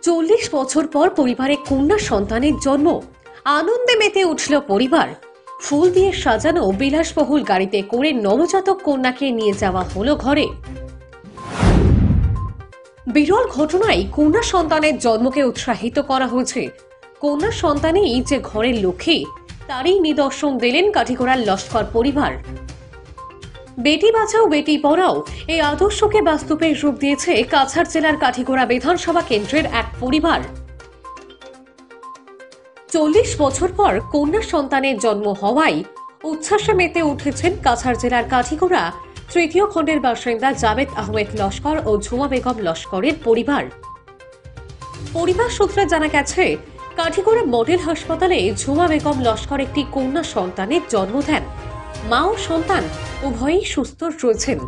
40 বছর পর পরিবারে কন্যা সন্তানের জন্ম। আনন্দে মেতে উঠল পরিবার। ফুল দিয়ে সাজানো বিলাসবহুল গাড়িতে করে নবজাতক কন্যাকে নিয়ে যাওয়া হলো ঘরে। বিরল ঘটনায় কন্যা সন্তানের জন্মকে উৎসাহিত করা হয়েছে। কন্যা সন্তানই যে ঘরের লক্ষ্মী, তারই নিদর্শন দিলেন কাঠিগড়ার লস্কর পরিবার। বেটি বাঁচাও বেটি পড়াও এই আদর্শকে বাস্তবে রূপ দিয়েছে কাছাড় জেলার কাঠিগড়া বিধানসভা কেন্দ্রের এক পরিবার। 40 বছর পর কন্যা সন্তানের জন্ম হওয়ায় উচ্ছ্বাসে মেতে উঠেছেন কাছাড় জেলার কাঠিগড়া তৃতীয় খণ্ডের বাসিন্দা জাবেদ আহমেদ লস্কর ও ঝুমা বেগম লস্করের পরিবার। পরিবার সূত্রে জানা গেছে, কাঠিগড়া মডেল হাসপাতালে ঝুমা বেগম লস্কর একটি কন্যা সন্তানের জন্ম দেন। মা ও সন্তান উভয়ই সুস্থ রয়েছেন।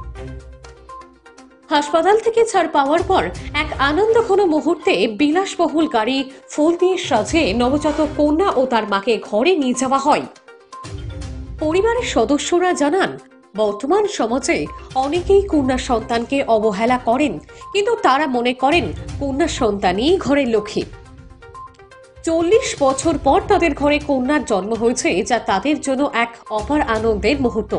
হাসপাতাল থেকে ছাড় পাওয়ার পর এক আনন্দঘন মুহূর্তে বিলাসবহুল গাড়ি ফুল দিয়ে সাজিয়ে নবজাতক কন্যা ও তার মাকে ঘরে নিয়ে যাওয়া হয়। পরিবারের সদস্যরা জানান, বর্তমান সমাজে অনেকেই কন্যা সন্তানকে অবহেলা করেন, কিন্তু তারা মনে করেন কন্যা সন্তানই ঘরের লক্ষ্মী। 40 বছর পর তাদের ঘরে কন্যার জন্ম হয়েছে, যা তাদের জন্য এক অপার আনন্দের মুহূর্ত।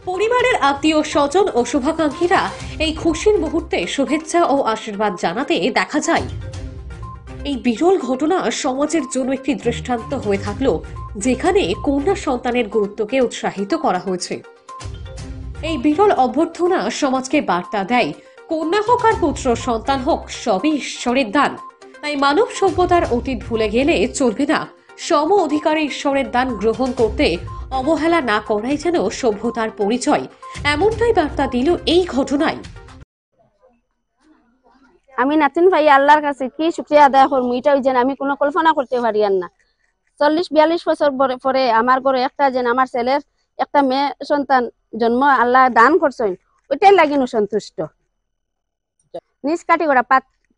পরিবারের আত্মীয় স্বজন ও শুভাকাঙ্ক্ষীরা এই খুশির মুহূর্তে শুভেচ্ছা ও আশীর্বাদ জানাতে দেখা যায়। এই বিরল ঘটনা সমাজের জন্য একটি দৃষ্টান্ত হয়ে থাকলো, যেখানে কন্যা সন্তানের গুরুত্বকে উৎসাহিত করা হয়েছে। এই বিরল অভ্যর্থনা সমাজকে বার্তা দেয়, কন্যা হোক আর পুত্র সন্তান হোক, সবই ঈশ্বরের দান। তাই মানব সভ্যতার অতীত ভুলে গেলে চলবে না। সম অধিকারে ঈশ্বরের দান গ্রহণ করতে অবহেলা না করাই যেন সভ্যতার পরিচয়, এমনটাই বার্তা দিল এই ঘটনায়। আমি নাতিন ভাই আল্লাহর কাছে কি শুকরিয়া আদায় করবো, এটা যেন আমি কোনো কল্পনা করতে পারি না। 40-42 বছর পরে আমার ঘরে একটা যেন আমার ছেলের একটা মেয়ে সন্তান জন্ম আল্লাহ দান করছেন, ওইটাই লাগিনু সন্তুষ্ট। নিজ কাঠিগড়া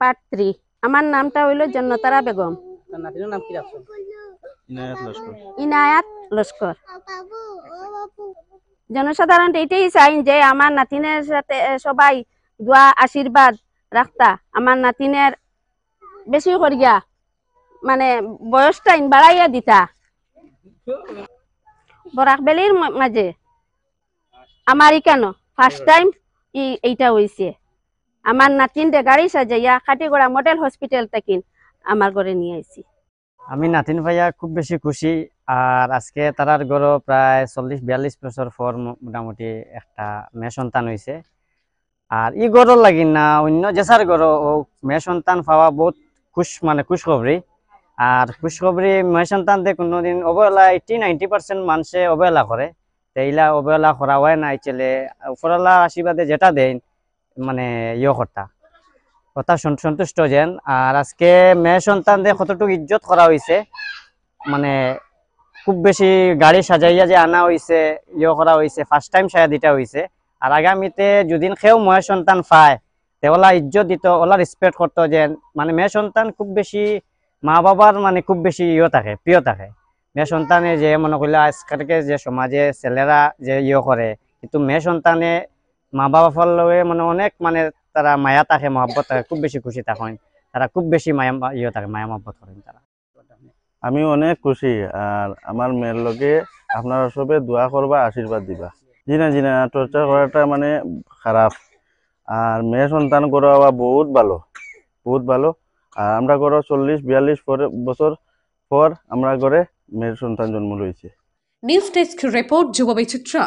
পাত্রী। আমার নামটা হইল জন্নতারা বেগম। ইনায়াত লস্কর। জনসাধারণ এটাই চাই যে আমার নাতিনের সাথে সবাই দোয়া আশীর্বাদ রাখতা, আমার নাতিনের বেশি করিয়া মানে বয়সটা বাড়াইয়া দিতা। বরাক বেলির মাঝে আমার কেন ফার্স্ট টাইম এইটা হয়েছে। আমার নাতিন গাড়ি সাজাইয়া কাঠিগড়া মডেল হসপিটাল থেকে আমার ঘরে নিয়ে আইছি। আমি নাতিন ভাইয়া খুব বেশি খুশি। আর আজকে তারার ঘর প্রায় 40-42 বছর পর মোটামুটি একটা মেয়ে সন্তান হয়েছে। আর ই গরর লাগি না অন্য জেসার গর ও মেয়ে সন্তান পাওয়া বহুত খুশখবরি। আর খুশখবরি মেয়ে সন্তান দিয়ে কোনোদিন অবহেলা 80-90% মানুষে অবহেলা করে, এইলা অবহেলা করা হয় না। ছেলে উপরওয়ালা আশীর্বাদে যেটা দেন মানে কর্তা কথা সন্তুষ্ট যেন। আর আজকে মেয়ে সন্তান দিয়ে কতটুকু ইজ্জত করা হয়েছে, মানে খুব বেশি গাড়ি সাজাইয়া যে আনা হয়েছে, করা হয়েছে, ফার্স্ট টাইম সাজা দিটা হয়েছে। আর আগামীতে যদি কেউ মেয়ে সন্তান পায়, তে ওলা ইজ্জত দিত, ওলা রেসপেক্ট করতো। যে মানে মেয়ে সন্তান খুব বেশি মা বাবার মানে খুব বেশি থাকে, প্রিয় থাকে। মেয়ে সন্তানে যে মনে করলে আজকালকে যে সমাজে ছেলেরা যে করে, কিন্তু মেয়ে সন্তানে মা বাবার লগে মানে অনেক মানে তারা মায়া থাকে, মহব্বত থাকে, খুব বেশি খুশি থাকেন তারা, খুব বেশি মায়া থাকে, মায়া মহব্বত করেন তারা। আমি অনেক খুশি। আর আমার মেয়ের লগে আপনারা সবে দোয়া করবা, আশীর্বাদ দিবা। জিনা টর্চার করাটা মানে খারাপ। আর মেয়ে সন্তান করা বহুত ভালো, বহুত ভালো। আর আমরা করো 40-42 বছর পর আমরা ঘরে মেয়ের সন্তান জন্ম রয়েছে। নিউজ ডেস্ক রিপোর্ট, যুব বিচিত্রা।